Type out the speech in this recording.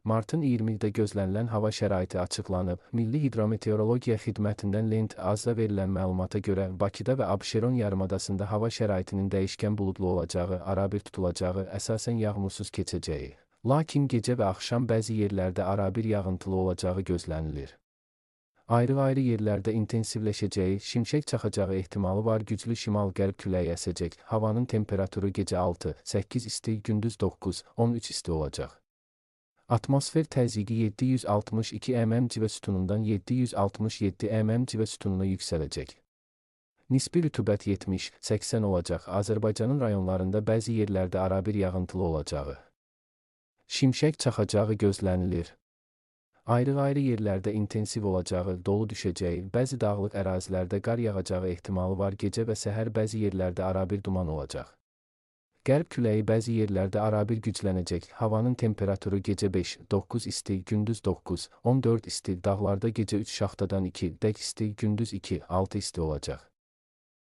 Martın 20-də gözlənilən hava şəraiti açıqlanıb. Milli Hidrometeorologiya Xidmətindən Lent AZ-da verilən məlumata görə Bakıda və Abşeron yarımadasında hava şəraitinin dəyişkən buludlu olacağı, arabir tutulacağı, əsasən yağmursuz keçəcəyi. Lakin gecə və axşam bəzi yerlərdə arabir yağıntılı olacağı gözlənilir. Ayrı-ayrı yerlərdə intensivləşəcəyi, şimşək çaxacağı ehtimalı var. Güclü şimal-qərb küləyi əsəcək. Havanın temperaturu gecə 6-8 isti, gündüz 9-13 isti olacaq. Atmosfer təzyiqi 762 mm civə sütunundan 767 mm civə sütununa yüksələcək. Nisbi rütubət 70-80 olacaq. Azərbaycanın rayonlarında bəzi yerlərdə arabir yağıntılı olacağı. Şimşək çaxacağı gözlənilir. Ayrı-ayrı yerlərdə intensiv olacağı, dolu düşəcəyi, bəzi dağlıq ərazilərdə qar yağacağı ehtimalı var. Gecə və səhər bəzi yerlərdə arabir duman olacaq. Qərb küləyi bəzi yerlərdə arabir güclənəcək. Havanın temperaturu gecə 5-9 isti, gündüz 9-14 isti, dağlarda gecə 3 şaxtadan 2 dək isti, gündüz 2-6 isti olacaq.